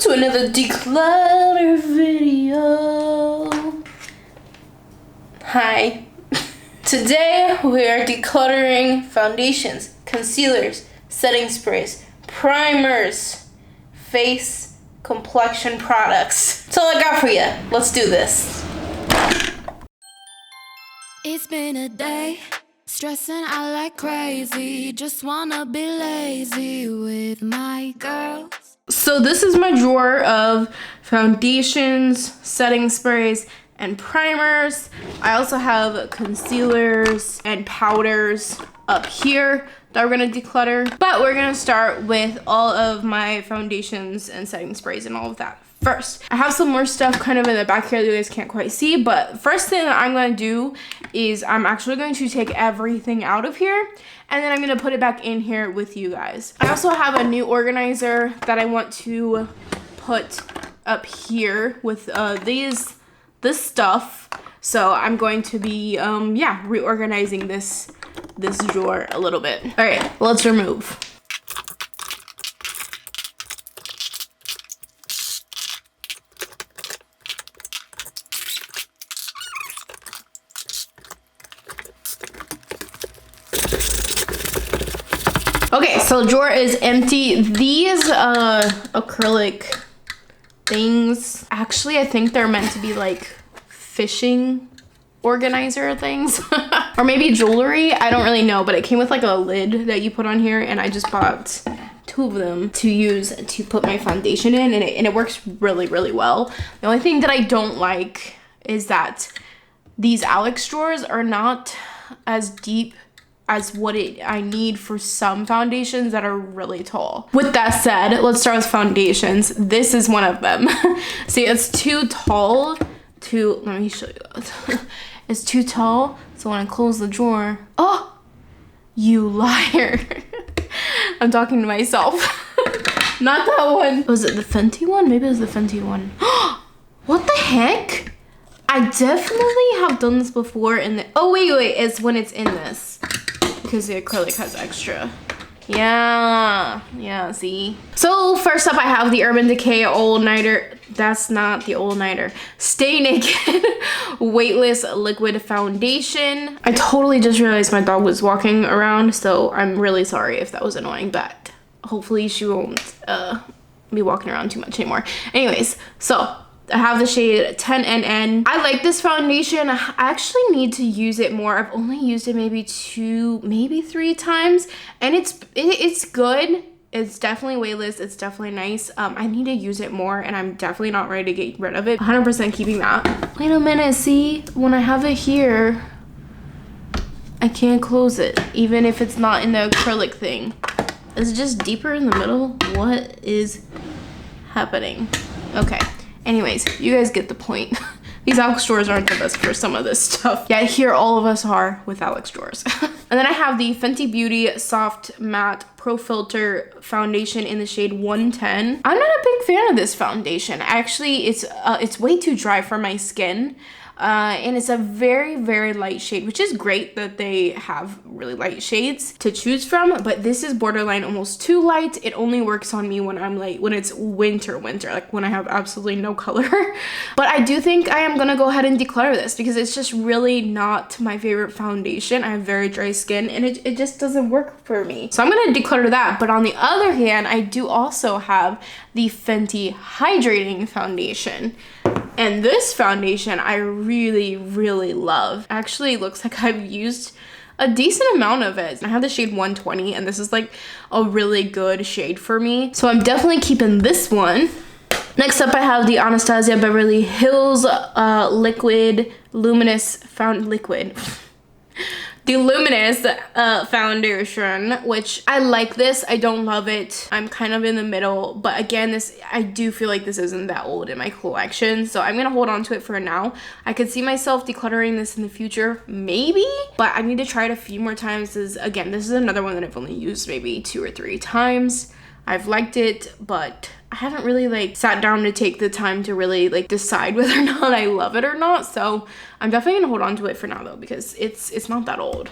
to another declutter video. Hi. Today we are decluttering foundations, concealers, setting sprays, primers, face complexion products. That's all I got for you. Let's do this. It's been a day, stressing out like crazy. Just wanna be lazy with my girls. So this is my drawer of foundations, setting sprays, and primers. I also have concealers and powders up here that we're gonna declutter. But we're gonna start with all of my foundations and setting sprays and all of that first. I have some more stuff kind of in the back here that you guys can't quite see, but first thing that I'm gonna do is I'm actually going to take everything out of here and then I'm gonna put it back in here with you guys. I also have a new organizer that I want to put up here with this stuff. So I'm going to be reorganizing this drawer a little bit. All right, let's remove. Okay, so the drawer is empty. These acrylic things, actually I think they're meant to be like fishing organizer things or maybe jewelry, I don't really know, but it came with like a lid that you put on here and I just bought 2 of them to use to put my foundation in, and it works really well. The only thing that I don't like is that these Alex drawers are not as deep as what I need for some foundations that are really tall. With that said, let's start with foundations. This is one of them. See, it's too tall to, let me show you. It's too tall, so when I close the drawer, oh, you liar. I'm talking to myself. Not that one. Was it the Fenty one? Maybe it was the Fenty one. What the heck? I definitely have done this before in the, oh wait, it's when it's in this. Because the acrylic has extra. Yeah, see? So first up I have the Urban Decay All Nighter. That's not the All Nighter. Stay Naked Weightless Liquid Foundation. I totally just realized my dog was walking around, so I'm really sorry if that was annoying, but hopefully she won't be walking around too much anymore. Anyways, so I have the shade 10NN. I like this foundation. I actually need to use it more. I've only used it maybe 2, maybe 3 times, and it's good. It's definitely weightless. It's definitely nice. I need to use it more, and I'm definitely not ready to get rid of it. 100% keeping that. Wait a minute, see? When I have it here, I can't close it, even if it's not in the acrylic thing. Is it just deeper in the middle? What is happening? Okay. Anyways, you guys get the point. These Alex drawers aren't the best for some of this stuff. Yeah, here all of us are with Alex drawers. And then I have the Fenty Beauty Soft Matte Pro Filter Foundation in the shade 110. I'm not a big fan of this foundation. Actually, it's way too dry for my skin. And it's a very light shade, which is great that they have really light shades to choose from, but this is borderline almost too light. It only works on me when I'm like, when it's winter, like when I have absolutely no color. But I do think I am gonna go ahead and declutter this because it's just really not my favorite foundation. I have very dry skin and it just doesn't work for me. So I'm gonna declutter that. But on the other hand, I do also have the Fenty Hydrating Foundation. And this foundation I really love. Actually, it looks like I've used a decent amount of it. I have the shade 120 and this is like a really good shade for me. So I'm definitely keeping this one. Next up I have the Anastasia Beverly Hills Liquid Luminous the Luminous foundation, which I like this. I don't love it. I'm kind of in the middle, but again, I do feel like this isn't that old in my collection, so I'm gonna hold on to it for now. I could see myself decluttering this in the future, maybe, but I need to try it a few more times. Again, this is another one that I've only used maybe 2 or 3 times. I've liked it, but I haven't really like sat down to take the time to really like decide whether or not I love it or not. So I'm definitely gonna hold on to it for now though, because it's not that old.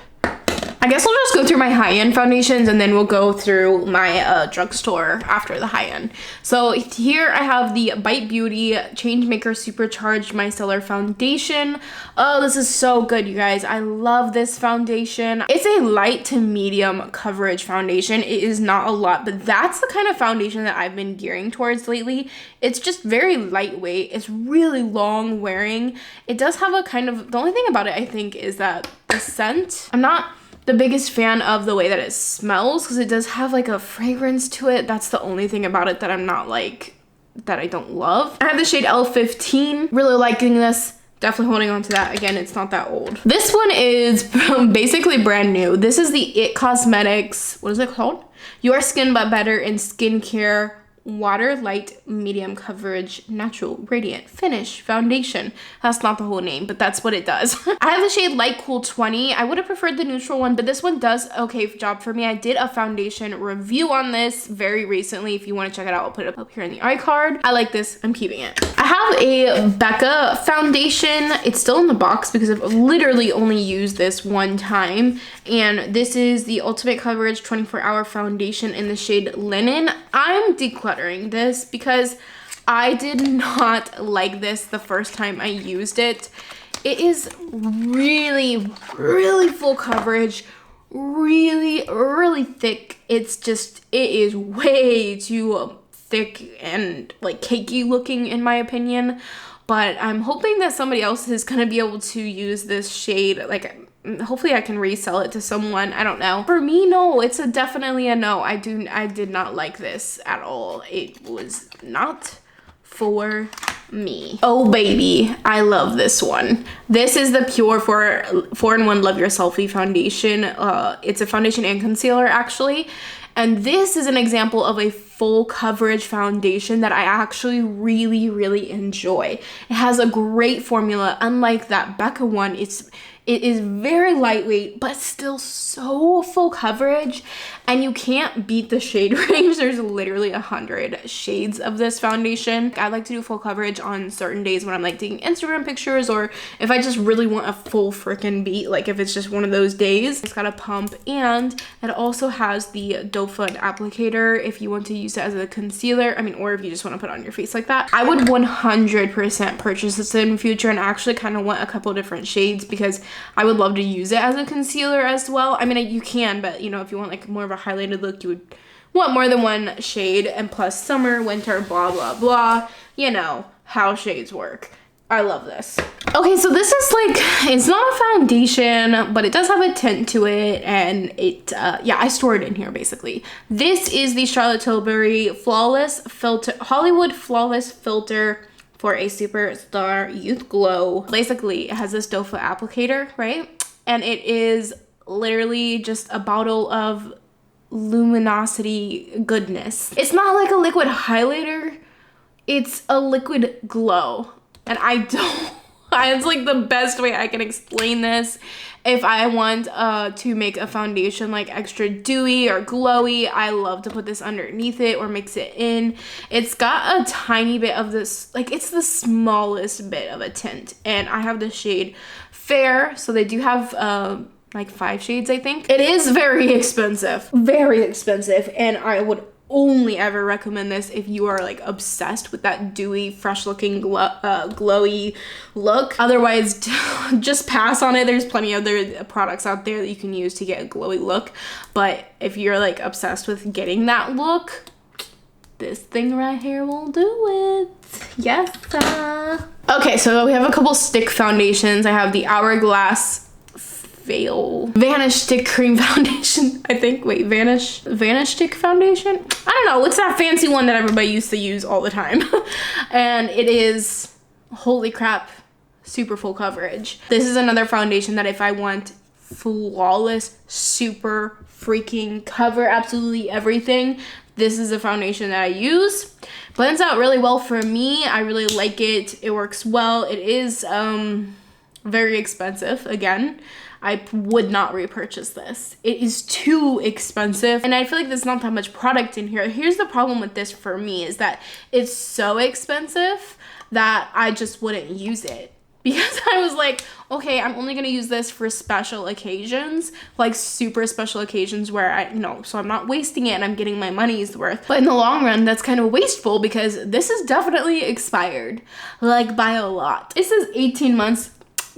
I guess I'll just go through my high-end foundations and then we'll go through my drugstore after the high-end. So here I have the Bite Beauty Changemaker Supercharged Micellar Foundation. Oh, this is so good, you guys. I love this foundation. It's a light to medium coverage foundation. It is not a lot, but that's the kind of foundation that I've been gearing towards lately. It's just very lightweight. It's really long wearing. It does have a kind of, the only thing about it I think is that the scent, I'm not the biggest fan of the way that it smells because it does have like a fragrance to it. That's the only thing about it that I'm not like, that I don't love. I have the shade L15. Really liking this. Definitely holding on to that. Again, it's not that old. This one is basically brand new. This is the It Cosmetics, what is it called? Your Skin But Better in Skincare Water Light Medium Coverage Natural Radiant Finish Foundation. That's not the whole name, but that's what it does. I have the shade Light Cool 20. I would have preferred the neutral one, but this one does okay job for me. I did a foundation review on this very recently. If you want to check it out, I'll put it up here in the iCard. I like this. I'm keeping it. I have a Becca foundation. It's still in the box because I've literally only used this one time. And this is the Ultimate Coverage 24-Hour Foundation in the shade Linen. I'm decluttering this because I did not like this the first time I used it. It is really, really full coverage, really thick. It's just, it is way too thick and like cakey looking in my opinion. But I'm hoping that somebody else is gonna be able to use this shade. Like, hopefully I can resell it to someone. I don't know. For me, no, it's definitely a no. I did not like this at all. It was not for me. Oh baby, I love this one. This is the Pure 4-in-1 Love Your Selfie foundation. It's a foundation and concealer actually. And this is an example of a full coverage foundation that I actually really enjoy. It has a great formula. Unlike that Becca one, it is very lightweight, but still so full coverage. And you can't beat the shade range. There's literally 100 shades of this foundation. I like to do full coverage on certain days when I'm like taking Instagram pictures, or if I just really want a full freaking beat, like if it's just one of those days. It's got a pump, and it also has the doe foot applicator if you want to use it as a concealer. I mean, or if you just want to put it on your face like that. I would 100% purchase this in the future, and I actually kind of want a couple different shades because I would love to use it as a concealer as well. I mean, you can, but you know, if you want like more of a highlighted look, you would want more than one shade. And plus summer, winter, blah blah blah, you know how shades work. I love this. Okay, so this is like, it's not a foundation, but it does have a tint to it, and it yeah, I store it in here basically. This is the Charlotte Tilbury Flawless Filter, Hollywood Flawless Filter for a Superstar Youth Glow. Basically, it has this doe foot applicator, right? And it is literally just a bottle of luminosity goodness. It's not like a liquid highlighter, it's a liquid glow. And I don't, it's like the best way I can explain this. If I want to make a foundation like extra dewy or glowy, I love to put this underneath it or mix it in. It's got a tiny bit of this, like it's the smallest bit of a tint. And I have the shade Fair, so they do have like 5 shades, I think. It is very expensive, and I would only ever recommend this if you are like obsessed with that dewy, fresh looking glowy look. Otherwise, just pass on it. There's plenty of other products out there that you can use to get a glowy look, but if you're like obsessed with getting that look, this thing right here will do it. Yes. Okay, so we have a couple stick foundations. I have the Hourglass Vanish Stick Cream Foundation, I think. Wait, Vanish Stick Foundation? I don't know. It's that fancy one that everybody used to use all the time. And it is, holy crap, super full coverage. This is another foundation that if I want flawless, super freaking cover absolutely everything, this is a foundation that I use. Blends out really well for me. I really like it. It works well. It is very expensive again. I would not repurchase this. It is too expensive, and I feel like there's not that much product in here. Here's the problem with this for me is that it's so expensive that I just wouldn't use it. because I was like, okay, I'm only gonna use this for special occasions, like super special occasions where so I'm not wasting it and I'm getting my money's worth. But in the long run, that's kind of wasteful because this is definitely expired, like by a lot. This is 18 months.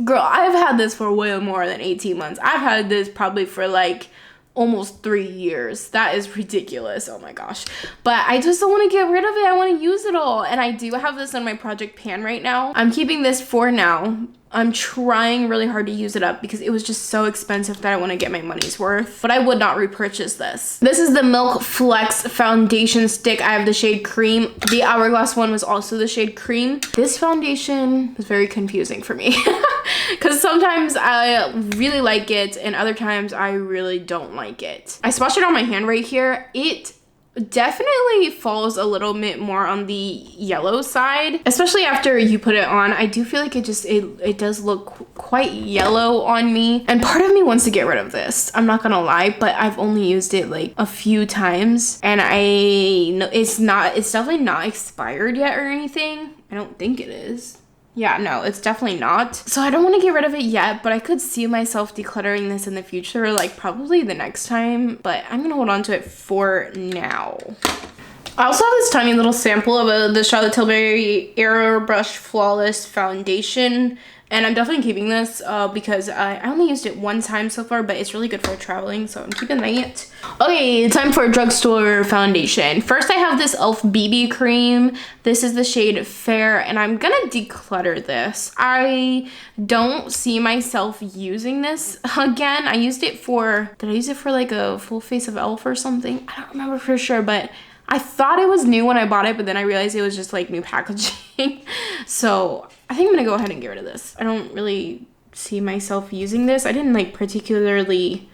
Girl, I've had this for way more than 18 months. I've had this probably for like almost 3 years. That is ridiculous. Oh my gosh. But I just don't want to get rid of it. I want to use it all. And I do have this in my project pan right now. I'm keeping this for now. I'm trying really hard to use it up because it was just so expensive that I want to get my money's worth. But I would not repurchase this. This is the Milk Flex foundation stick. I have the shade Cream. The Hourglass one was also the shade Cream. This foundation was very confusing for me because sometimes I really like it and other times I really don't like it. I swatched it on my hand right here. It definitely falls a little bit more on the yellow side, especially after you put it on. I do feel like it does look quite yellow on me, and part of me wants to get rid of this. I'm not gonna lie, but I've only used it like a few times, and I know it's definitely not expired yet or anything. I don't think it is. Yeah, no, it's definitely not. So I don't want to get rid of it yet, but I could see myself decluttering this in the future, like probably the next time, but I'm gonna hold on to it for now. I also have this tiny little sample of the Charlotte Tilbury Airbrush Flawless Foundation. And I'm definitely keeping this because I only used it one time so far, but it's really good for traveling, so I'm keeping that. Okay, time for Drugstore Foundation. First, I have this e.l.f. BB cream. This is the shade Fair, and I'm gonna declutter this. I don't see myself using this again. I used it for, did I use it for like a full face of e.l.f. or something? I don't remember for sure, but I thought it was new when I bought it, but then I realized it was just like new packaging. So I think I'm gonna go ahead and get rid of this. I don't really see myself using this. I didn't like particularly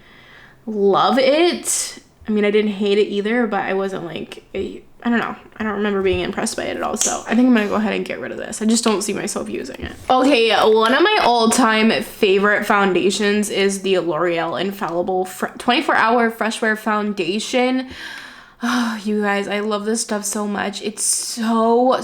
love it. I mean, I didn't hate it either, but I wasn't like, I don't know. I don't remember being impressed by it at all. So I think I'm gonna go ahead and get rid of this. I just don't see myself using it. Okay, one of my all-time favorite foundations is the L'Oreal Infallible 24-Hour Freshware Foundation. Oh, you guys, I love this stuff so much. It's so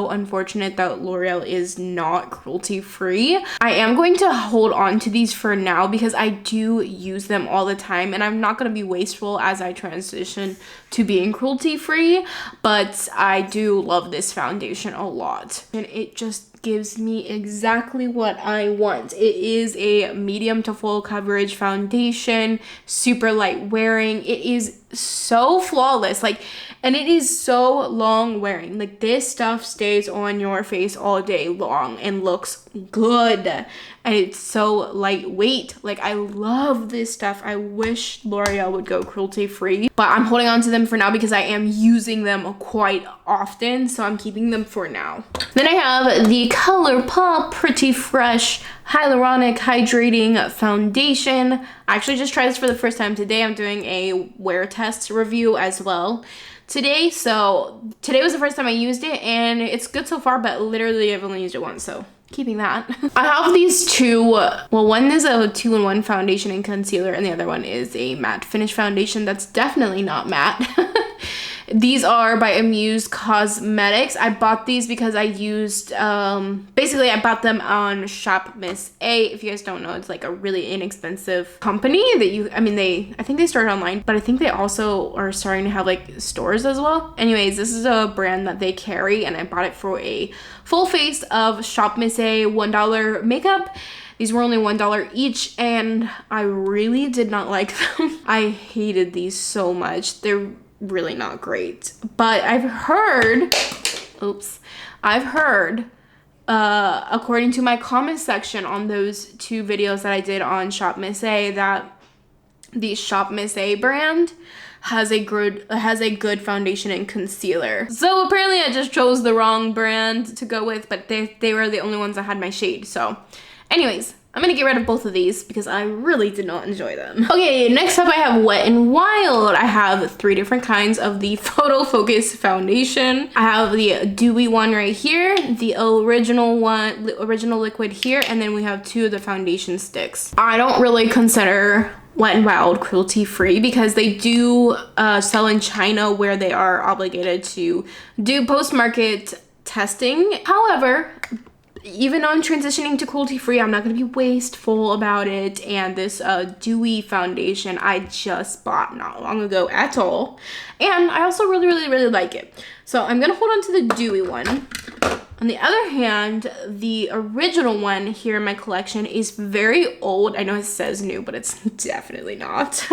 unfortunate that L'Oreal is not cruelty-free. I am going to hold on to these for now because I do use them all the time, and I'm not going to be wasteful as I transition to being cruelty-free, but I do love this foundation a lot. And it just gives me exactly what I want. It is a medium to full coverage foundation, super light wearing. It is so flawless, like, and it is so long wearing. Like, this stuff stays on your face all day long and looks good, and it's so lightweight. Like, I love this stuff. I wish L'Oreal would go cruelty free, but I'm holding on to them for now because I am using them quite often, so I'm keeping them for now. Then I have the ColourPop Pretty Fresh Hyaluronic Hydrating Foundation. I actually just tried this for the first time today. I'm doing a wear test review as well today. So today was the first time I used it, and it's good so far, but literally I've only used it once, so keeping that. I have these two, well, one is a 2-in-1 foundation and concealer, and the other one is a matte finish foundation that's definitely not matte. These are by Amuse Cosmetics. I bought these because I used, basically I bought them on Shop Miss A. If you guys don't know, it's like a really inexpensive company that I think they started online, but I think they also are starting to have like stores as well. Anyways, this is a brand that they carry, and I bought it for a full face of Shop Miss A $1 makeup. These were only $1 each, and I really did not like them. I hated these so much. They're really not great, but I've heard, according to my comment section on those two videos that I did on Shop Miss A, that the Shop Miss A brand has a good foundation and concealer. So apparently I just chose the wrong brand to go with, but they were the only ones that had my shade. So anyways, I'm gonna get rid of both of these because I really did not enjoy them. Okay, next up I have Wet n Wild. I have 3 different kinds of the Photo Focus foundation. I have the dewy one right here, the original liquid here, and then we have 2 of the foundation sticks. I don't really consider Wet n Wild cruelty free because they do sell in China, where they are obligated to do post-market testing. However, even on transitioning to cruelty-free, I'm not going to be wasteful about it. And this dewy foundation I just bought not long ago at all. And I also really like it. So I'm going to hold on to the dewy one. On the other hand, the original one here in my collection is very old. I know it says new, but it's definitely not.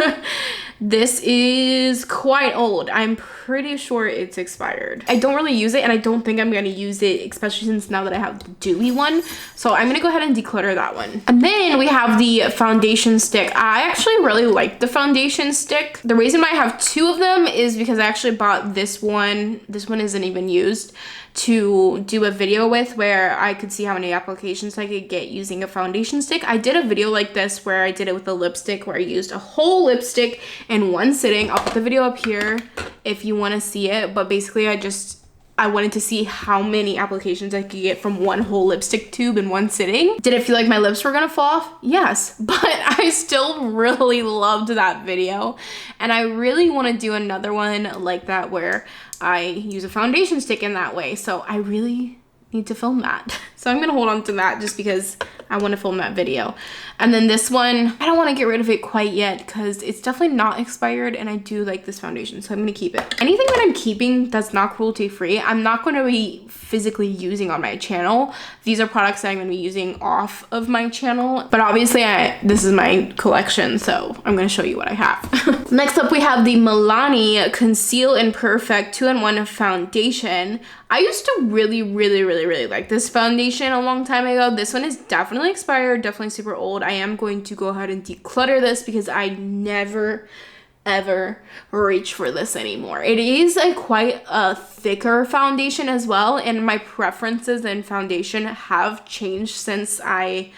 This is quite old. I'm pretty sure it's expired. I don't really use it, and I don't think I'm gonna use it, especially since now that I have the dewy one. So I'm gonna go ahead and declutter that one. And then we have the foundation stick. I actually really like the foundation stick. The reason why I have two of them is because I actually bought this one. This one isn't even used, to do a video with, where I could see how many applications I could get using a foundation stick. I did a video like this where I did it with a lipstick, where I used a whole lipstick in one sitting. I'll put the video up here if you want to see it, but basically I wanted to see how many applications I could get from one whole lipstick tube in one sitting. Did it feel like my lips were gonna fall off? Yes, but I still really loved that video. And I really wanna do another one like that where I use a foundation stick in that way. So I really need to film that. So I'm gonna hold on to that just because I want to film that video. And then this one, I don't want to get rid of it quite yet because it's definitely not expired, and I do like this foundation, so I'm gonna keep it. Anything that I'm keeping that's not cruelty free, I'm not going to be physically using on my channel. These are products that I'm going to be using off of my channel, but obviously this is my collection, so I'm going to show you what I have. Next up, we have the Milani Conceal and Perfect 2-in-1 foundation. I used to really like this foundation a long time ago. This one is definitely expired, definitely super old. I am going to go ahead and declutter this because I never ever reach for this anymore. It is quite a thicker foundation as well, and my preferences in foundation have changed since I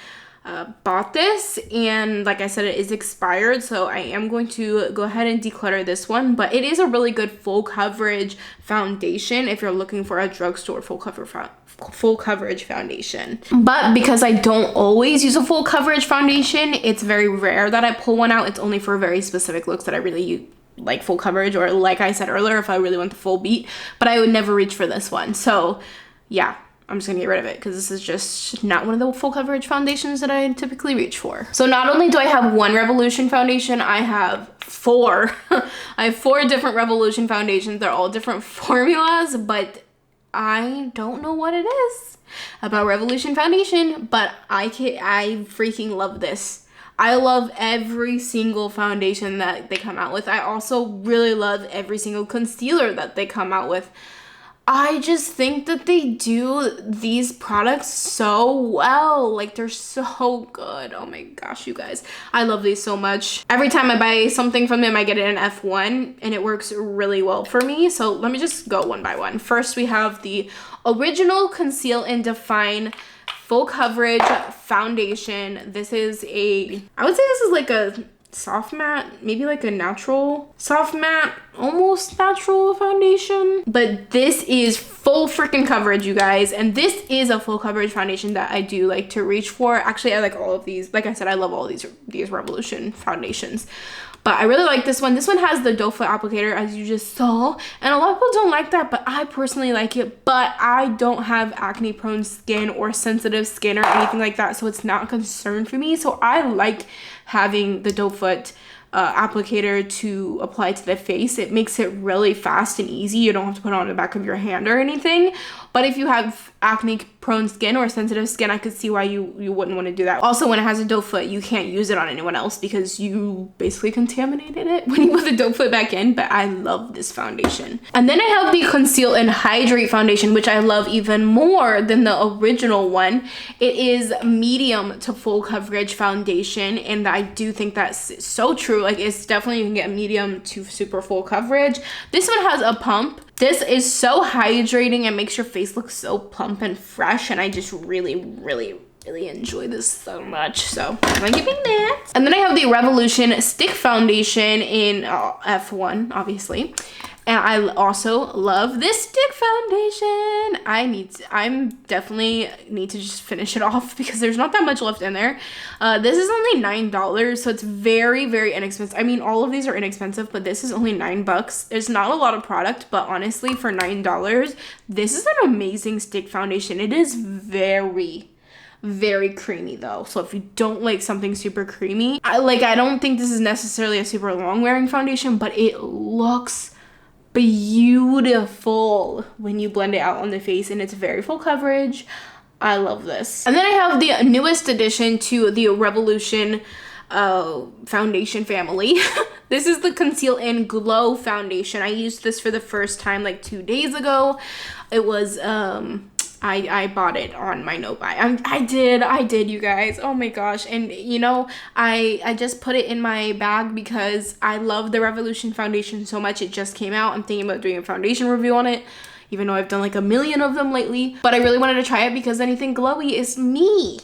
bought this, and like I said, it is expired, so I am going to go ahead and declutter this one. But it is a really good full coverage foundation if you're looking for a drugstore full coverage foundation. But because I don't always use a full coverage foundation, it's very rare that I pull one out. It's only for very specific looks that I really use, like full coverage, or like I said earlier, if I really want the full beat. But I would never reach for this one, so yeah, I'm just gonna get rid of it because this is just not one of the full coverage foundations that I typically reach for. So not only do I have one Revolution foundation, I have four. I have 4 different Revolution foundations. They're all different formulas, but I don't know what it is about Revolution foundation, but I freaking love this. I love every single foundation that they come out with. I also really love every single concealer that they come out with. I just think that they do these products so well. Like, they're so good. Oh my gosh, you guys. I love these so much. Every time I buy something from them, I get it in F1, and it works really well for me. So let me just go one by one. First, we have the original Conceal and Define full coverage foundation. This is I would say this is like a soft matte, maybe like a natural soft matte, almost natural foundation, but this is full freaking coverage, you guys. And this is a full coverage foundation that I do like to reach for. Actually, I like all of these. Like I said, I love all these Revolution foundations, but I really like this one. This one has the doe foot applicator, as you just saw, and a lot of people don't like that, but I personally like it. But I don't have acne prone skin or sensitive skin or anything like that, so it's not a concern for me. So I like having the doe foot applicator to apply to the face. It makes it really fast and easy. You don't have to put it on the back of your hand or anything. But if you have acne prone skin or sensitive skin, I could see why you wouldn't want to do that. Also, when it has a doe foot, you can't use it on anyone else because you basically contaminated it when you put the doe foot back in. But I love this foundation. And then I have the Conceal and Hydrate foundation, which I love even more than the original one. It is medium to full coverage foundation, and I do think that's so true. Like, it's definitely, you can get medium to super full coverage. This one has a pump. This is so hydrating and makes your face look so plump and fresh, and I just really enjoy this so much. So I'm giving that. And then I have the Revolution Stick Foundation in F1, obviously. And I also love this stick foundation. I'm definitely need to just finish it off because there's not that much left in there. This is only $9, so it's very, very inexpensive. I mean, all of these are inexpensive, but this is only $9. There's not a lot of product, but honestly, for $9, this is an amazing stick foundation. It is very, very creamy though, so if you don't like something super creamy, I don't think this is necessarily a super long wearing foundation, but it looks beautiful when you blend it out on the face, and it's very full coverage. I love this. And then I have the newest addition to the Revolution foundation family. This is the Conceal and Glow foundation. I used this for the first time like 2 days ago. It was I bought it on my no buy. I did, you guys. Oh my gosh. And you know, I just put it in my bag because I love the Revolution foundation so much. It just came out. I'm thinking about doing a foundation review on it, even though I've done like a million of them lately. But I really wanted to try it because anything glowy is me.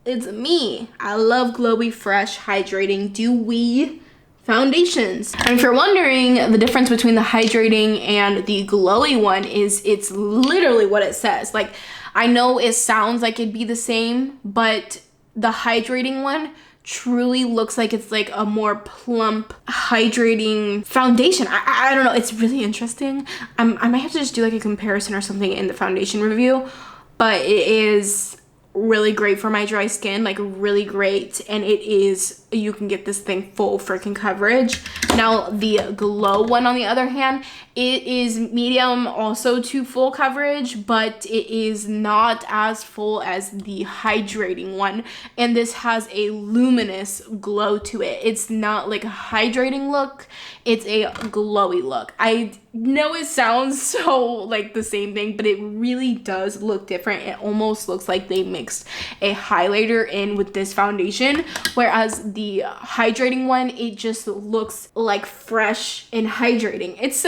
It's me. I love glowy, fresh, hydrating, dewy foundations. And if you're wondering, the difference between the hydrating and the glowy one is it's literally what it says. Like, I know it sounds like it'd be the same, but the hydrating one truly looks like it's like a more plump hydrating foundation. I don't know, it's really interesting. I might have to just do like a comparison or something in the foundation review, but it is really great for my dry skin, like really great. And it is, you can get this thing full freaking coverage. Now the glow one on the other hand, it is medium also to full coverage, but it is not as full as the hydrating one, and this has a luminous glow to it. It's not like a hydrating look, it's a glowy look. I know it sounds so like the same thing, but it really does look different. It almost looks like they mixed a highlighter in with this foundation, whereas the hydrating one, it just looks like fresh and hydrating. It's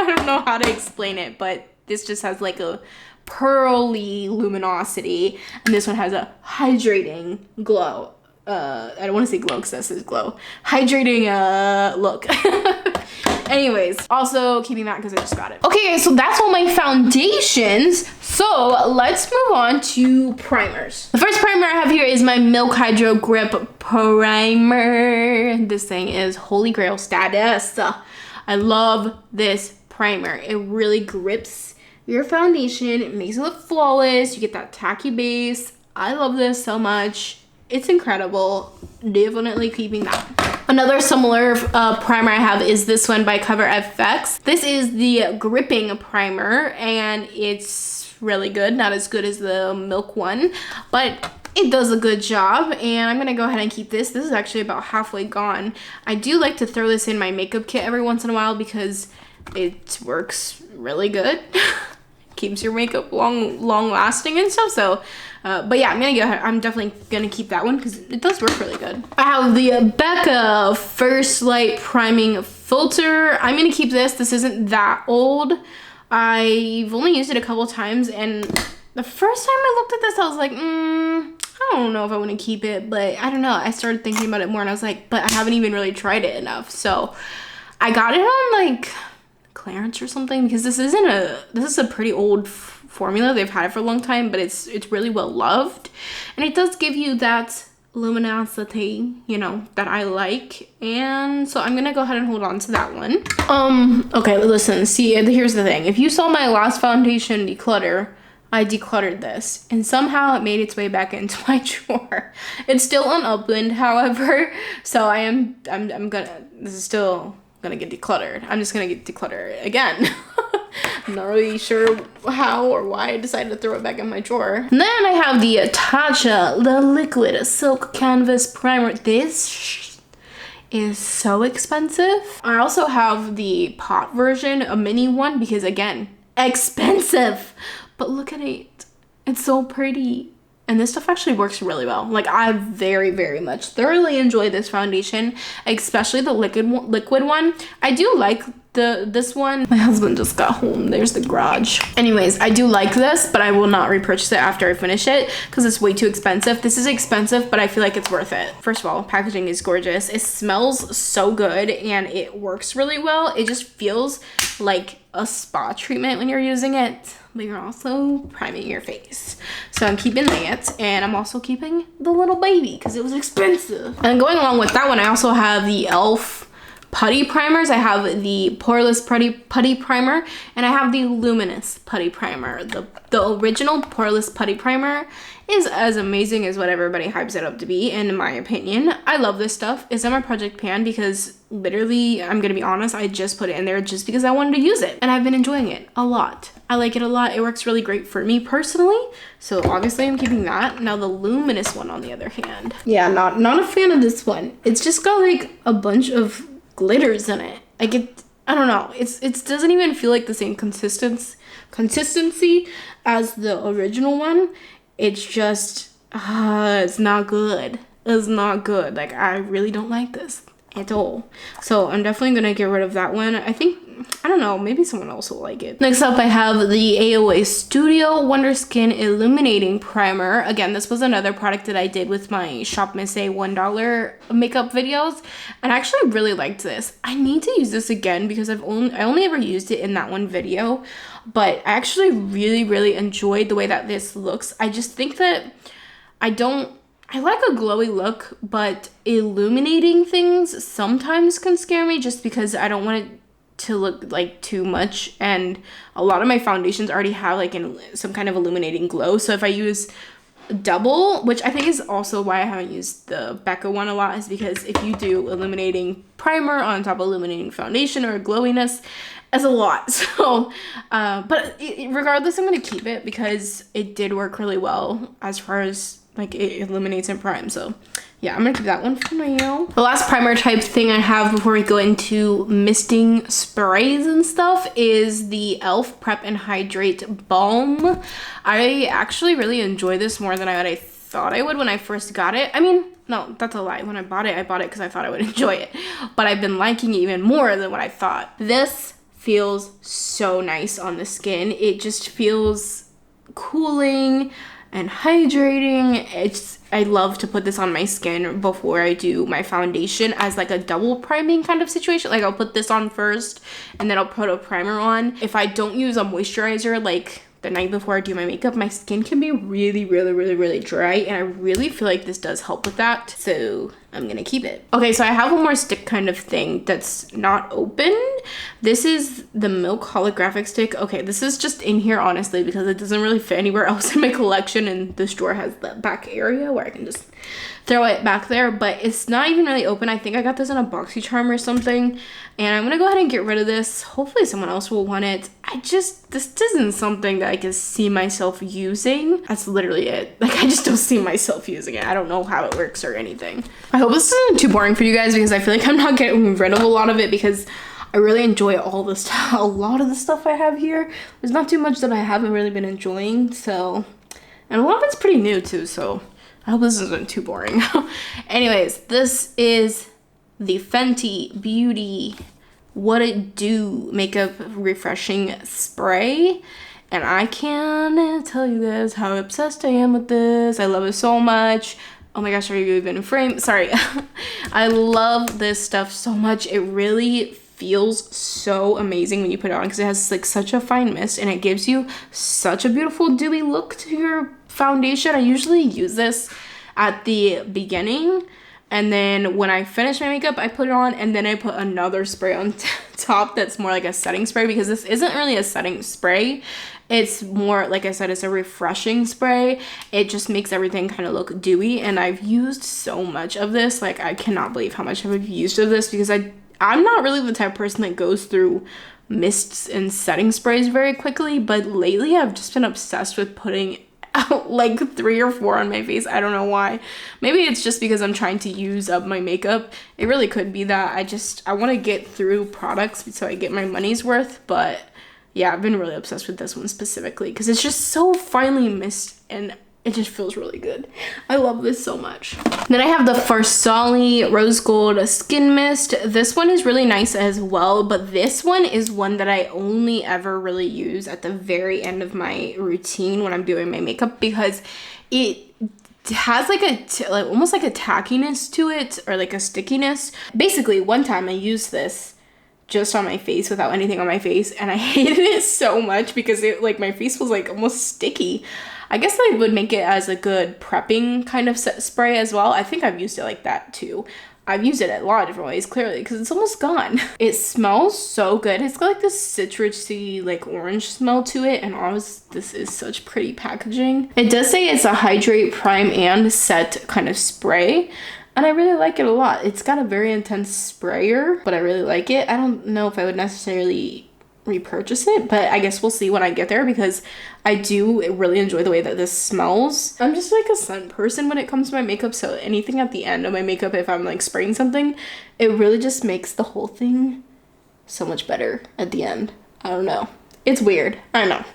I don't know how to explain it, but this just has like a pearly luminosity, and this one has a hydrating glow. I don't want to say glow because that says glow. Hydrating look. Anyways, also keeping that because I just got it. Okay, so that's all my foundations. So let's move on to primers. The first primer I have here is my Milk Hydro Grip Primer. This thing is holy grail status. I love this primer. It really grips your foundation. It makes it look flawless. You get that tacky base. I love this so much. It's incredible. Definitely keeping that. Another similar primer I have is this one by Cover FX. This is the gripping primer, and it's really good. Not as good as the Milk one, but it does a good job, and I'm gonna go ahead and keep this. This is actually about halfway gone. I do like to throw this in my makeup kit every once in a while because it works really good. Keeps your makeup long lasting and stuff. So but yeah, I'm definitely gonna keep that one because it does work really good. I have the Becca First Light Priming Filter. I'm gonna keep this. This isn't that old. I've only used it a couple times, and the first time I looked at this, I was like, I don't know if I want to keep it, but I don't know. I started thinking about it more, and I was like, but I haven't even really tried it enough. So I got it on like clearance or something, because this is a pretty old formula. They've had it for a long time, but it's really well loved, and it does give you that luminosity, you know, that I like. And so I'm gonna go ahead and hold on to that one. Okay, listen, see, here's the thing. If you saw my last foundation declutter, I decluttered this, and somehow it made its way back into my drawer. It's still unopened, however, so this is still gonna get decluttered. I'm just gonna get decluttered again. I'm not really sure how or why I decided to throw it back in my drawer. And then I have the Tatcha, the Liquid Silk Canvas Primer. This is so expensive. I also have the pot version, a mini one, because again, expensive. But look at it. It's so pretty. And this stuff actually works really well. Like, I very, very much thoroughly enjoy this foundation, especially the liquid one. I do like this one. My husband just got home. There's the garage. Anyways, I do like this, but I will not repurchase it after I finish it because it's way too expensive. This is expensive, but I feel like it's worth it. First of all, packaging is gorgeous. It smells so good and it works really well. It just feels like a spa treatment when you're using it, but you're also priming your face. So I'm keeping that, and I'm also keeping the little baby because it was expensive. And going along with that one, I also have the e.l.f. Putty Primers. I have the Poreless Putty Primer, and I have the Luminous Putty Primer. The original Poreless Putty Primer is as amazing as what everybody hypes it up to be, in my opinion. I love this stuff. It's in my project pan because literally, I'm gonna be honest, I just put it in there just because I wanted to use it, and I've been enjoying it a lot. I like it a lot. It works really great for me personally, so obviously I'm keeping that. Now the Luminous one, on the other hand, yeah, not a fan of this one. It's just got like a bunch of glitters in it. Like, I don't know, it doesn't even feel like the same consistency as the original one. It's just it's not good. It's not good. Like, I really don't like this at all. So I'm definitely gonna get rid of that one. I don't know, maybe someone else will like it. Next up, I have the Aoa Studio Wonderskin Illuminating Primer. Again, this was another product that I did with my Shop Miss A $1 makeup videos, and I actually really liked this. I need to use this again because I only ever used it in that one video, but I actually really enjoyed the way that this looks. I just think that I like a glowy look, but illuminating things sometimes can scare me just because I don't want it to look like too much, and a lot of my foundations already have like some kind of illuminating glow. So if I use double, which I think is also why I haven't used the Becca one a lot, is because if you do illuminating primer on top of illuminating foundation or glowiness, it's a lot. So but regardless, I'm gonna keep it because it did work really well as far as like it illuminates and primes. So yeah, I'm gonna keep that one for now. The last primer type thing I have before we go into misting sprays and stuff is the e.l.f. Prep and Hydrate Balm. I actually really enjoy this more than I thought I would when I first got it. I mean, no, that's a lie. When I bought it because I thought I would enjoy it, but I've been liking it even more than what I thought. This feels so nice on the skin. It just feels cooling and hydrating. I love to put this on my skin before I do my foundation as like a double priming kind of situation. Like, I'll put this on first and then I'll put a primer on. If I don't use a moisturizer like the night before I do my makeup, my skin can be really dry, and I really feel like this does help with that, so I'm gonna keep it. Okay, so I have one more stick kind of thing that's not open. This is the Milk Holographic stick. Okay, this is just in here honestly because it doesn't really fit anywhere else in my collection, and this drawer has the back area where I can just throw it back there, but it's not even really open. I think I got this in a BoxyCharm or something, and I'm gonna go ahead and get rid of this. Hopefully someone else will want it. This isn't something that I can see myself using. That's literally it. Like, I just don't see myself using it. I don't know how it works or anything. I hope this isn't too boring for you guys because I feel like I'm not getting rid of a lot of it because I really enjoy all the stuff. A lot of the stuff I have here. There's not too much that I haven't really been enjoying, so, and a lot of it's pretty new too, so I hope this isn't too boring. Anyways, this is the Fenty Beauty What It Do Makeup Refreshing Spray. And I can't tell you guys how obsessed I am with this. I love it so much. Oh my gosh, are you even in frame? Sorry. I love this stuff so much. It really feels so amazing when you put it on because it has like such a fine mist and it gives you such a beautiful dewy look to your foundation. I usually use this at the beginning, and then when I finish my makeup I put it on, and then I put another spray on top that's more like a setting spray because this isn't really a setting spray. It's more, like I said, it's a refreshing spray. It just makes everything kind of look dewy, and I've used so much of this. Like, I cannot believe how much I've used of this because I'm not really the type of person that goes through mists and setting sprays very quickly, but lately I've just been obsessed with putting out like 3 or 4 on my face. I don't know why. Maybe it's just because I'm trying to use up my makeup. It really could be that. I want to get through products so I get my money's worth, but yeah, I've been really obsessed with this one specifically because it's just so finely mist and it just feels really good. I love this so much. Then I have the Farsali Rose Gold Skin Mist. This one is really nice as well, but this one is one that I only ever really use at the very end of my routine when I'm doing my makeup, because it has like almost like a tackiness to it, or like a stickiness. Basically, one time I used this just on my face without anything on my face, and I hated it so much because it, like, my face was like almost sticky. I guess I would make it as a good prepping kind of spray as well. I think I've used it like that too. I've used it a lot of different ways, clearly, because it's almost gone. It smells so good. It's got like this citrusy, like orange smell to it, and this is such pretty packaging. It does say it's a hydrate, prime, and set kind of spray, and I really like it a lot. It's got a very intense sprayer, but I really like it. I don't know if I would necessarily repurchase it, but I guess we'll see when I get there, because I do really enjoy the way that this smells. I'm just like a scent person when it comes to my makeup, so anything at the end of my makeup, if I'm like spraying something, it really just makes the whole thing so much better at the end. I don't know, it's weird. I don't know.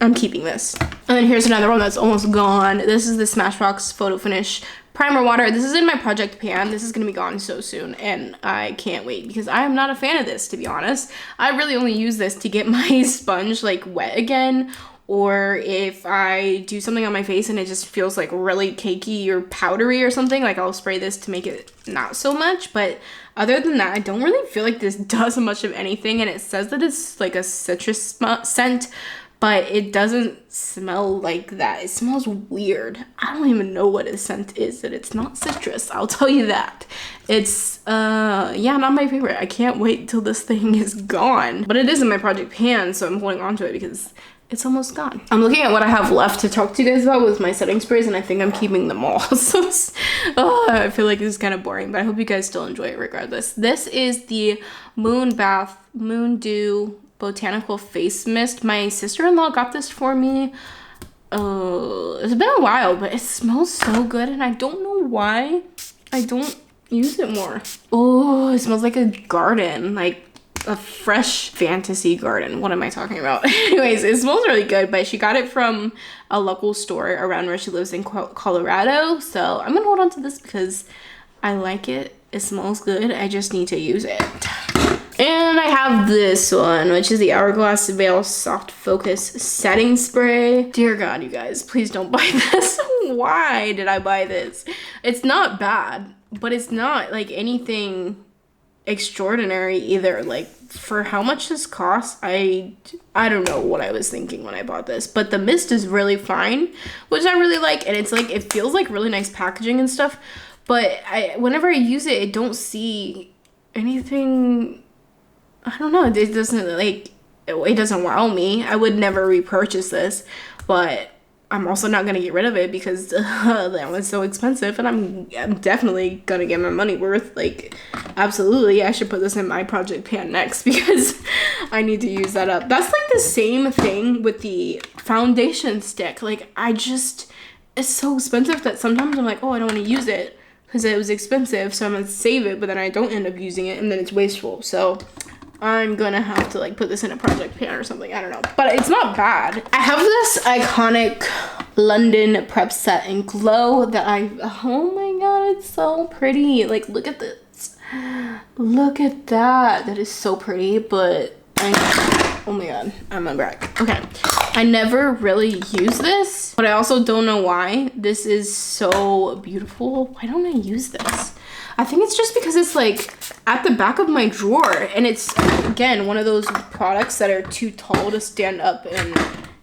I'm keeping this. And then here's another one that's almost gone. This is the Smashbox Photo Finish Primer Water. This is in my project pan. This is gonna be gone so soon, and I can't wait, because I am not a fan of this, to be honest. I really only use this to get my sponge like wet again, or if I do something on my face and it just feels like really cakey or powdery or something, like I'll spray this to make it not so much. But other than that, I don't really feel like this does much of anything, and it says that it's like a citrus scent, but it doesn't smell like that. It smells weird. I don't even know what a scent is, that it's not citrus, I'll tell you that. It's, yeah, not my favorite. I can't wait till this thing is gone. But it is in my project pan, so I'm holding on to it because it's almost gone. I'm looking at what I have left to talk to you guys about with my setting sprays, and I think I'm keeping them all. So I feel like this is kind of boring, but I hope you guys still enjoy it regardless. This is the Moon Dew Botanical Face Mist. My sister-in-law got this for me. It's been a while, but it smells so good, and I don't know why I don't use it more. Oh, it smells like a garden, like a fresh fantasy garden. What am I talking about? Anyways, it smells really good, but she got it from a local store around where she lives in Colorado, so I'm gonna hold on to this because I like it. It smells good. I just need to use it. And I have this one, which is the Hourglass Veil Soft Focus Setting Spray. Dear God, you guys, please don't buy this. Why did I buy this? It's not bad, but it's not like anything extraordinary either. Like, for how much this costs, I don't know what I was thinking when I bought this, but the mist is really fine, which I really like, and it's like, it feels like really nice packaging and stuff, but whenever I use it, I don't see anything. I don't know, it doesn't like, it doesn't wow me. I would never repurchase this, but I'm also not gonna get rid of it because that was so expensive, and I'm definitely gonna get my money worth. Like, absolutely, I should put this in my project pan next because I need to use that up. That's like the same thing with the foundation stick. Like, it's so expensive that sometimes I'm like, oh, I don't want to use it because it was expensive, so I'm gonna save it, but then I don't end up using it, and then it's wasteful. So I'm gonna have to like put this in a project pan or something. I don't know, but it's not bad. I have this iconic London Prep Set in Glow that oh my God, it's so pretty. Like, look at this. Look at that. That is so pretty, but oh my God, I'm a brag. Okay, I never really use this, but I also don't know why. This is so beautiful. Why don't I use this? I think it's just because it's like at the back of my drawer, and it's, again, one of those products that are too tall to stand up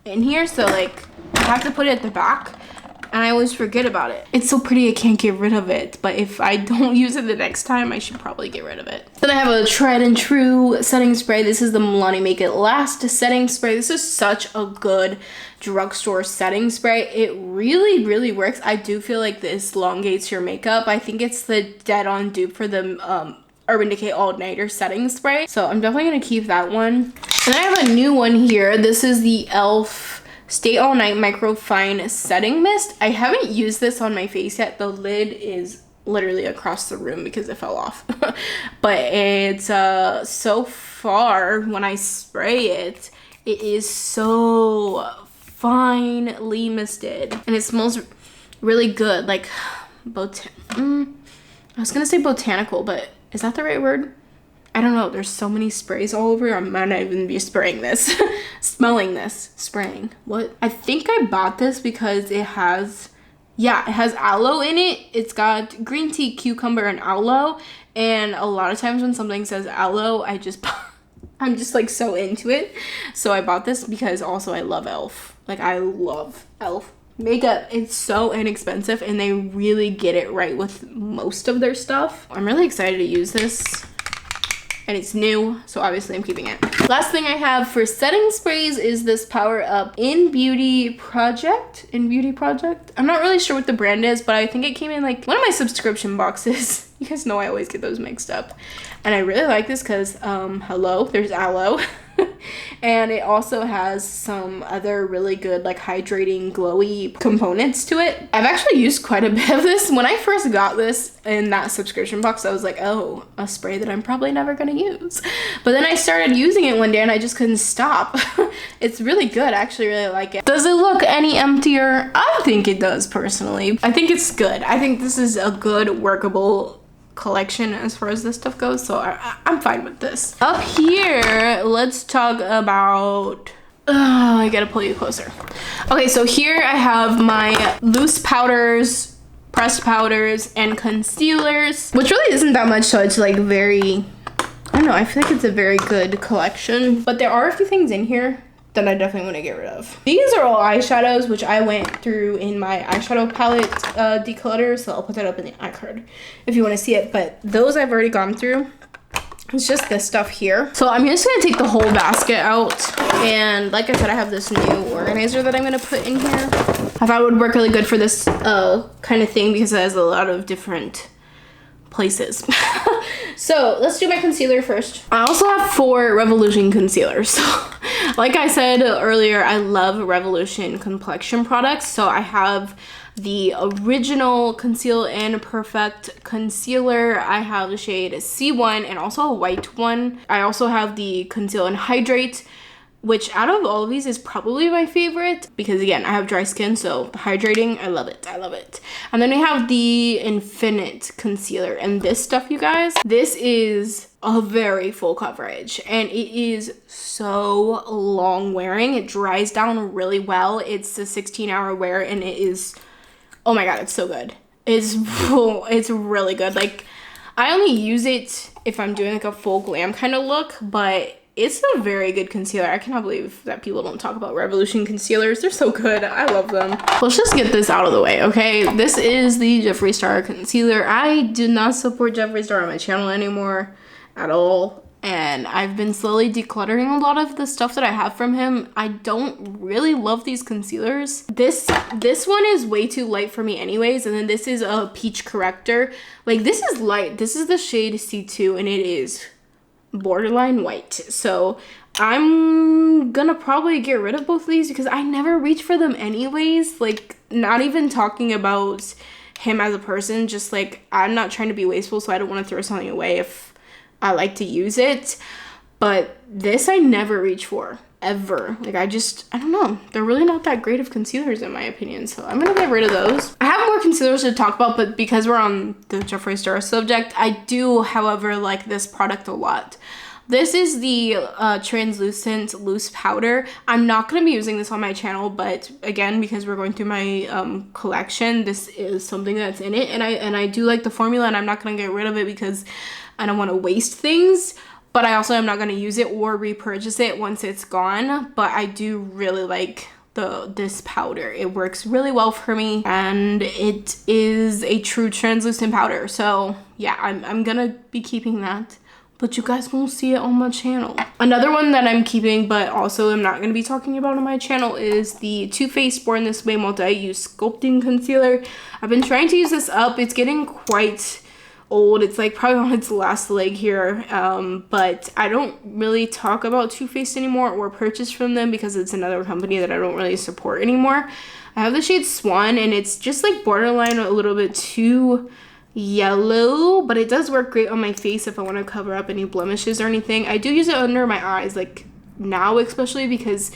in here, so like I have to put it at the back, and I always forget about it. It's so pretty, I can't get rid of it, but if I don't use it the next time, I should probably get rid of it. Then I have a tried and true setting spray. This is the Milani Make It Last setting spray. This is such a good drugstore setting spray. It really, really works. I do feel like this elongates your makeup. I think it's the dead-on dupe for the Urban Decay All Nighter setting spray, so I'm definitely gonna keep that one. And I have a new one here. This is the e.l.f. Stay All Night Micro Fine Setting Mist. I haven't used this on my face yet. The lid is literally across the room because it fell off. But it's so far when I spray it, it is so finally misted. And it smells really good, like I was gonna say botanical, but is that the right word? I don't know. There's so many sprays all over. I might not even be spraying this. Smelling this. Spraying. What? I think I bought this because it has, yeah, it has aloe in it. It's got green tea, cucumber, and aloe. And a lot of times when something says aloe, I'm just like so into it. So I bought this because also I love e.l.f. Like I love e.l.f. makeup. It's so inexpensive and they really get it right with most of their stuff. I'm really excited to use this. And it's new, so obviously I'm keeping it. Last thing I have for setting sprays is this Power Up In Beauty Project. I'm not really sure what the brand is, but I think it came in like one of my subscription boxes. You guys know I always get those mixed up. And I really like this because, hello, there's aloe. And it also has some other really good like hydrating glowy components to it. I've actually used quite a bit of this. When I first got this in that subscription box, I was like, oh, a spray that I'm probably never gonna use. But then I started using it one day and I just couldn't stop. It's really good. I actually really like it. Does it look any emptier? I think it does personally. I think it's good. I think this is a good workable collection as far as this stuff goes, so I'm fine with this. Up here, let's talk about, I gotta pull you closer. Okay, so here I have my loose powders, pressed powders, and concealers, which really isn't that much, so it's like very, I don't know, I feel like it's a very good collection, but there are a few things in here that I definitely want to get rid of. These are all eyeshadows, which I went through in my eyeshadow palette declutter, so I'll put that up in the iCard if you want to see it, but those I've already gone through. It's just this stuff here. So I'm just gonna take the whole basket out, and like I said, I have this new organizer that I'm gonna put in here. I thought it would work really good for this kind of thing because it has a lot of different places. So let's do my concealer first. I also have 4 Revolution concealers. Like I said earlier, I love Revolution complexion products. So I have the original Conceal and Perfect concealer. I have the shade C1 and also a white one. I also have the Conceal and Hydrate, which out of all of these is probably my favorite because again, I have dry skin, so hydrating, I love it, I love it. And then we have the Infinite concealer, and this stuff, you guys, this is a very full coverage and it is so long wearing. It dries down really well. It's a 16-hour wear and it is, oh my god, it's so good. It's really good. Like, I only use it if I'm doing like a full glam kind of look, but it's a very good concealer. I cannot believe that people don't talk about Revolution concealers. They're so good. I love them. Let's just get this out of the way, okay? This is the Jeffree Star concealer. I do not support Jeffree Star on my channel anymore at all. And I've been slowly decluttering a lot of the stuff that I have from him. I don't really love these concealers. This one is way too light for me anyways. And then this is a peach corrector. Like, this is light. This is the shade C2 and it is borderline white. So I'm gonna probably get rid of both of these because I never reach for them anyways. Like, not even talking about him as a person, just like, I'm not trying to be wasteful, so I don't want to throw something away if I like to use it. But this I never reach for ever. Like, I don't know, they're really not that great of concealers in my opinion, so I'm gonna get rid of those. I have more concealers to talk about, but because we're on the Jeffree Star subject, I do however like this product a lot. This is the translucent loose powder. I'm not going to be using this on my channel, but again, because we're going through my collection, this is something that's in it, and I do like the formula, and I'm not going to get rid of it because I don't want to waste things. But I also am not going to use it or repurchase it once it's gone. But I do really like this powder. It works really well for me, and it is a true translucent powder. So yeah, I'm going to be keeping that. But you guys won't see it on my channel. Another one that I'm keeping, but also I'm not going to be talking about on my channel, is the Too Faced Born This Way Multi-Use Sculpting Concealer. I've been trying to use this up. It's getting quite old. It's like probably on its last leg here, but I don't really talk about Too Faced anymore or purchase from them because it's another company that I don't really support anymore. I have the shade Swan, and it's just like borderline a little bit too yellow, but it does work great on my face if I want to cover up any blemishes or anything. I do use it under my eyes, like now especially, because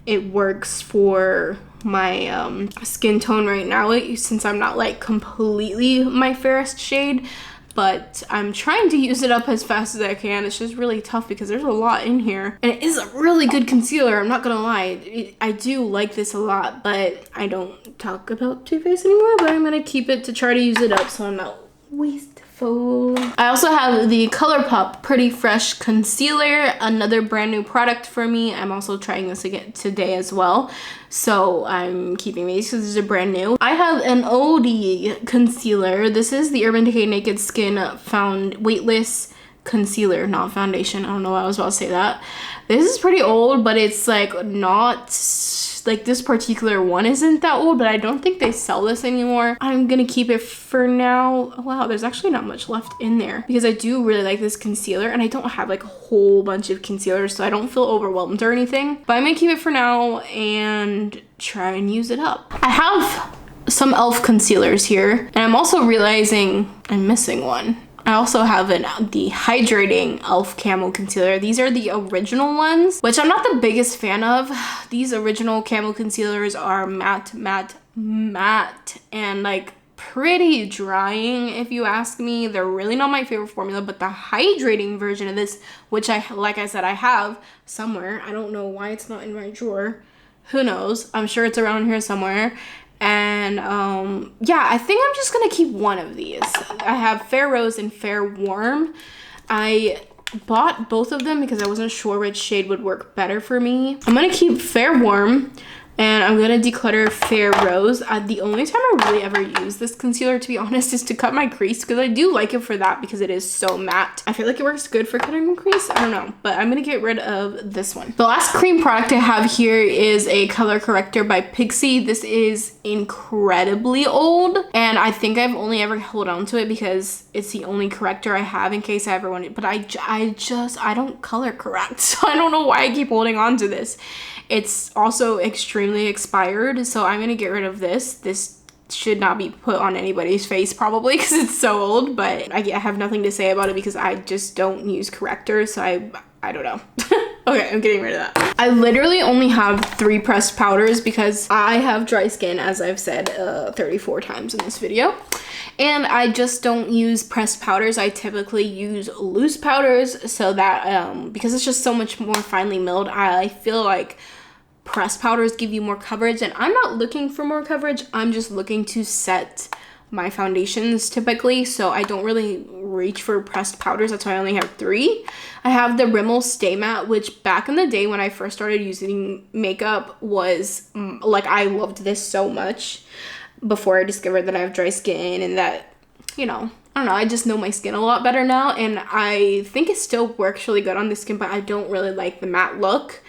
it works for my skin tone right now, since I'm not like completely my fairest shade. But I'm trying to use it up as fast as I can. It's just really tough because there's a lot in here. And it is a really good concealer, I'm not gonna lie. I do like this a lot, but I don't talk about Too Faced anymore, but I'm gonna keep it to try to use it up so I'm not wasteful. I also have the ColourPop Pretty Fresh Concealer, another brand new product for me. I'm also trying this again today as well. So I'm keeping these because these are brand new. I have an OD concealer. This is the Urban Decay Naked Skin Weightless Concealer, not foundation. I don't know why I was about to say that. This is pretty old, but it's like not like this particular one isn't that old, but I don't think they sell this anymore. I'm gonna keep it for now. Oh, wow, there's actually not much left in there because I do really like this concealer, and I don't have like a whole bunch of concealers, so I don't feel overwhelmed or anything. But I'm gonna keep it for now and try and use it up. I have some e.l.f. concealers here, and I'm also realizing I'm missing one. I also have the Hydrating e.l.f. Camo Concealer. These are the original ones, which I'm not the biggest fan of. These original Camo Concealers are matte, and like pretty drying if you ask me. They're really not my favorite formula, but the hydrating version of this, which like I said, I have somewhere. I don't know why it's not in my drawer. Who knows? I'm sure it's around here somewhere. And yeah, I think I'm just gonna keep one of these. I have Fair Rose and Fair Warm. I bought both of them because I wasn't sure which shade would work better for me. I'm gonna keep Fair Warm, and I'm gonna declutter Fair Rose. The only time I really ever use this concealer, to be honest, is to cut my crease, because I do like it for that because it is so matte. I feel like it works good for cutting my crease. I don't know, but I'm gonna get rid of this one. The last cream product I have here is a color corrector by Pixi. This is incredibly old, and I think I've only ever held on to it because it's the only corrector I have in case I ever want it. But I don't color correct, so I don't know why I keep holding on to this. It's also extremely expired, so I'm gonna get rid of this. This should not be put on anybody's face probably because it's so old, but I have nothing to say about it because I just don't use correctors, so I don't know. Okay, I'm getting rid of that. I literally only have 3 pressed powders because I have dry skin, as I've said 34 times in this video. And I just don't use pressed powders. I typically use loose powders so that, because it's just so much more finely milled, I feel like pressed powders give you more coverage, and I'm not looking for more coverage. I'm just looking to set my foundations typically, so I don't really reach for pressed powders. That's why I only have 3. I have the Rimmel Stay Matte, which back in the day when I first started using makeup was like, I loved this so much before I discovered that I have dry skin and that, you know, I don't know, I just know my skin a lot better now, and I think it still works really good on the skin, but I don't really like the matte look.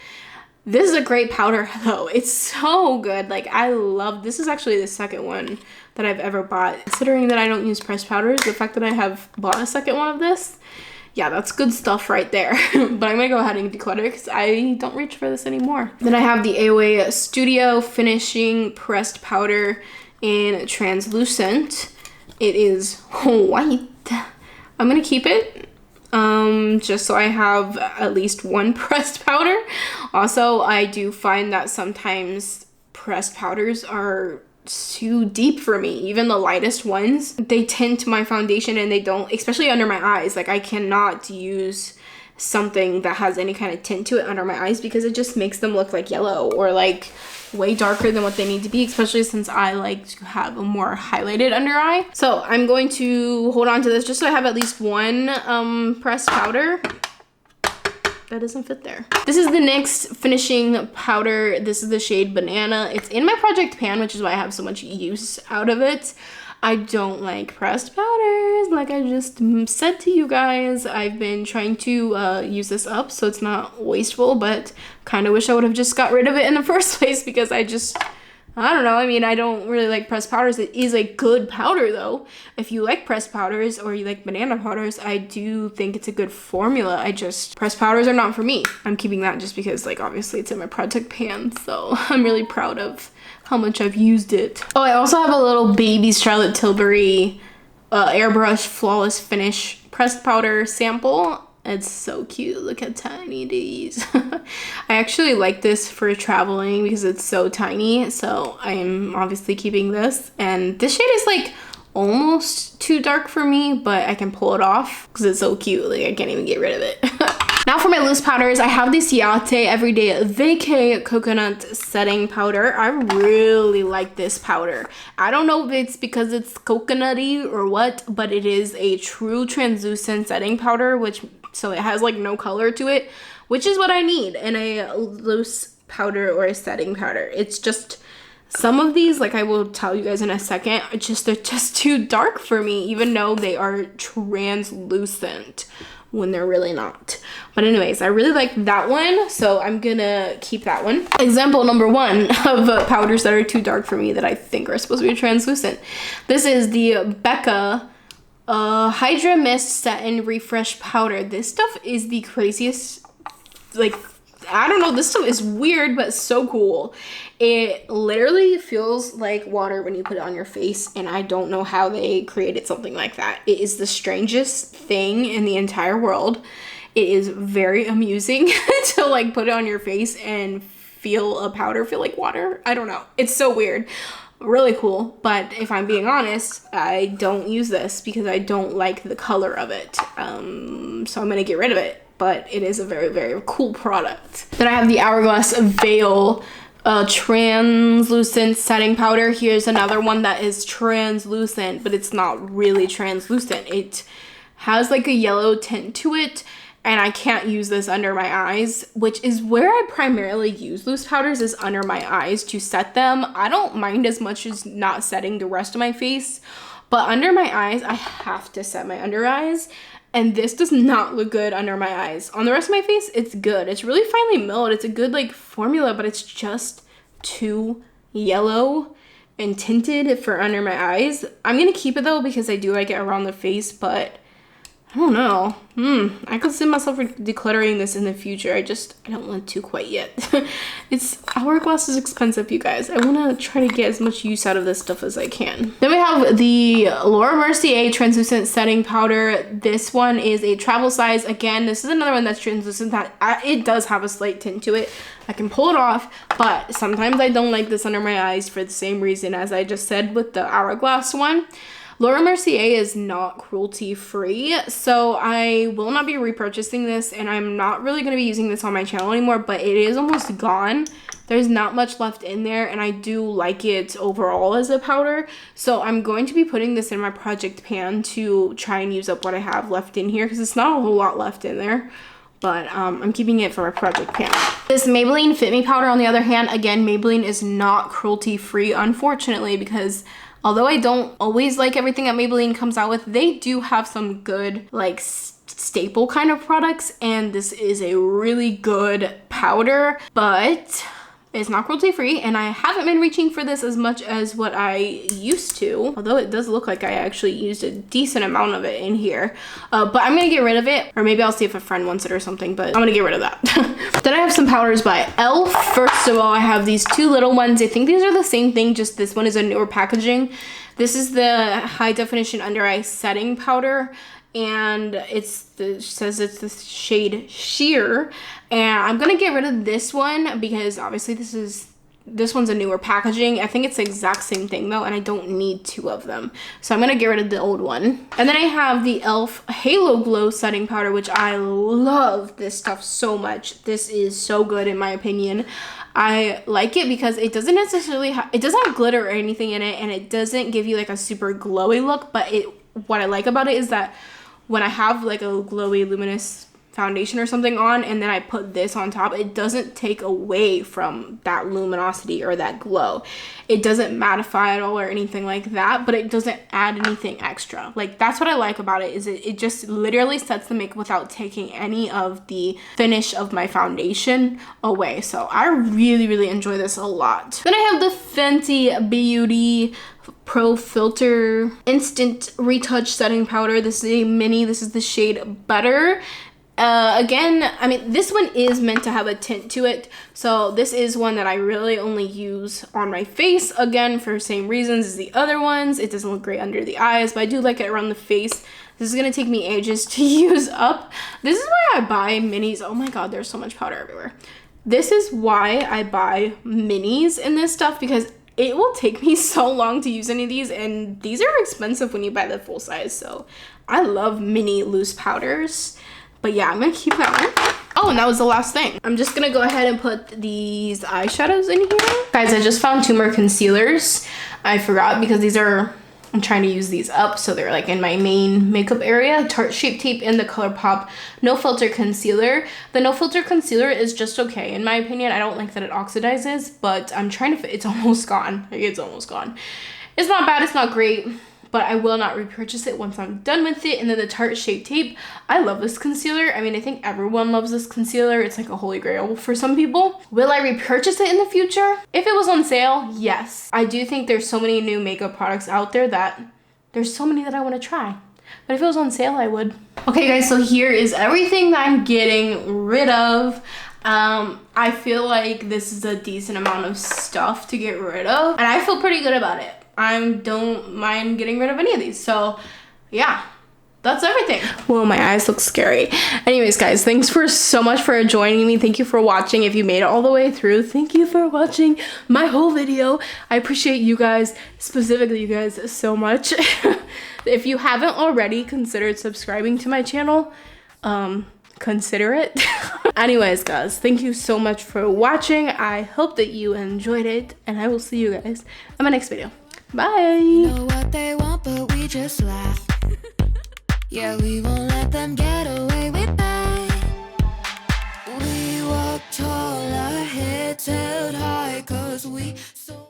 This is a great powder though. It's so good. Like, I love this. Is actually the second one that I've ever bought. Considering that I don't use pressed powders, the fact that I have bought a second one of this, yeah, that's good stuff right there. But I'm gonna go ahead and declutter because I don't reach for this anymore. Then I have the Aoa Studio Finishing Pressed Powder in Translucent. It is white. I'm gonna keep it. Just so I have at least 1 pressed powder. Also, I do find that sometimes pressed powders are too deep for me. Even the lightest ones, they tint my foundation and they don't, especially under my eyes. Like, I cannot use something that has any kind of tint to it under my eyes because it just makes them look like yellow or like way darker than what they need to be, especially since I like to have a more highlighted under eye. So I'm going to hold on to this just so I have at least 1 pressed powder. That doesn't fit there. This is the NYX Finishing Powder. This is the shade Banana. It's in my project pan, which is why I have so much use out of it. I don't like pressed powders, like I just said to you guys. I've been trying to use this up so it's not wasteful, but kind of wish I would have just got rid of it in the first place because I don't know. I mean, I don't really like pressed powders. It is a good powder though. If you like pressed powders or you like banana powders, I do think it's a good formula. Pressed powders are not for me. I'm keeping that just because, like, obviously it's in my project pan, so I'm really proud of how much I've used it. Oh, I also have a little baby Charlotte Tilbury Airbrush Flawless Finish pressed powder sample. It's so cute. Look how tiny these. I actually like this for traveling because it's so tiny. So I'm obviously keeping this. And this shade is like almost too dark for me, but I can pull it off because it's so cute. Like I can't even get rid of it. Now for my loose powders, I have this Hydrate Everyday Decay Coconut Setting Powder. I really like this powder. I don't know if it's because it's coconutty or what, but it is a true translucent setting powder, so it has like no color to it, which is what I need in a loose powder or a setting powder. It's just some of these, like I will tell you guys in a second, they're just too dark for me, even though they are translucent when they're really not. But anyways, I really like that one, so I'm gonna keep that one. Example number 1 of powders that are too dark for me that I think are supposed to be translucent. This is the Becca Hydra Mist Satin Refresh Powder. This stuff is the craziest, like, I don't know, this stuff is weird, but so cool. It literally feels like water when you put it on your face, and I don't know how they created something like that. It is the strangest thing in the entire world. It is very amusing to like put it on your face and feel a powder feel like water. I don't know. It's so weird. Really cool, but if I'm being honest, I don't use this because I don't like the color of it. So I'm gonna get rid of it. But it is a very, very cool product. Then I have the Hourglass Veil translucent setting powder. Here's another one that is translucent, but it's not really translucent. It has like a yellow tint to it, and I can't use this under my eyes, which is where I primarily use loose powders, is under my eyes to set them. I don't mind as much as not setting the rest of my face, but under my eyes, I have to set my under eyes. And this does not look good under my eyes. On the rest of my face, it's good. It's really finely milled. It's a good like formula, but it's just too yellow and tinted for under my eyes. I'm gonna keep it though because I do like it around the face, but I don't know. I could see myself decluttering this in the future. I don't want to quite yet. Hourglass is expensive, you guys. I want to try to get as much use out of this stuff as I can. Then we have the Laura Mercier Translucent Setting Powder. This one is a travel size. Again, this is another one that's translucent. It does have a slight tint to it. I can pull it off, but sometimes I don't like this under my eyes for the same reason as I just said with the Hourglass one. Laura Mercier is not cruelty free, so I will not be repurchasing this, and I'm not really going to be using this on my channel anymore, but it is almost gone. There's not much left in there, and I do like it overall as a powder, so I'm going to be putting this in my project pan to try and use up what I have left in here, because it's not a whole lot left in there. But I'm keeping it for my project pan. This Maybelline Fit Me Powder, on the other hand, again, Maybelline is not cruelty free, unfortunately, because although I don't always like everything that Maybelline comes out with, they do have some good, like, staple kind of products, and this is a really good powder, but it's not cruelty free, and I haven't been reaching for this as much as what I used to, although it does look like I actually used a decent amount of it in here. But I'm gonna get rid of it, or maybe I'll see if a friend wants it or something, but I'm gonna get rid of that. Then I have some powders by e.l.f. First of all, I have these two little ones. I think these are the same thing, just this one is a newer packaging. This is the High Definition Under Eye Setting Powder, and it says it's the shade Sheer, and I'm gonna get rid of this one because obviously this one's a newer packaging. I think it's the exact same thing though, and I don't need two of them, so I'm gonna get rid of the old one. And then I have the e.l.f. Halo Glow Setting Powder, which I love this stuff so much. This is so good in my opinion. I like it because it doesn't necessarily it doesn't have glitter or anything in it, and it doesn't give you like a super glowy look, but what I like about it is that when I have like a glowy luminous foundation or something on and then I put this on top, it doesn't take away from that luminosity or that glow. It doesn't mattify at all or anything like that, but it doesn't add anything extra. Like, that's what I like about it, is it just literally sets the makeup without taking any of the finish of my foundation away. So I really, really enjoy this a lot. Then I have the Fenty Beauty Pro Filter Instant Retouch Setting Powder. This is a mini. This is the shade Butter. Again, I mean, this one is meant to have a tint to it, so this is one that I really only use on my face, again, for the same reasons as the other ones. It doesn't look great under the eyes, but I do like it around the face. This is gonna take me ages to use up. This is why I buy minis. Oh my god, there's so much powder everywhere. This is why I buy minis in this stuff, because it will take me so long to use any of these, and these are expensive when you buy the full size. So I love mini loose powders. But yeah, I'm gonna keep that one. Oh, and that was the last thing. I'm just gonna go ahead and put these eyeshadows in here. Guys, I just found 2 more concealers. I forgot because these are, I'm trying to use these up so they're like in my main makeup area. Tarte Shape Tape in the ColourPop No Filter Concealer. The No Filter Concealer is just okay in my opinion. I don't like that it oxidizes, but I'm trying to, it's almost gone. Like, it's almost gone. It's not bad, it's not great, but I will not repurchase it once I'm done with it. And then the Tarte Shape Tape. I love this concealer. I mean, I think everyone loves this concealer. It's like a holy grail for some people. Will I repurchase it in the future? If it was on sale, yes. I do think there's so many new makeup products out there that there's so many that I want to try. But if it was on sale, I would. Okay guys, so here is everything that I'm getting rid of. I feel like this is a decent amount of stuff to get rid of, and I feel pretty good about it. I don't mind getting rid of any of these. So yeah, that's everything. Whoa, my eyes look scary. Anyways, guys, thanks for so much for joining me. Thank you for watching. If you made it all the way through, thank you for watching my whole video. I appreciate you guys, specifically you guys, so much. If you haven't already considered subscribing to my channel, consider it. Anyways, guys, thank you so much for watching. I hope that you enjoyed it, and I will see you guys in my next video. Bye. Know what they want, but we just laugh. Yeah, we won't let them get away.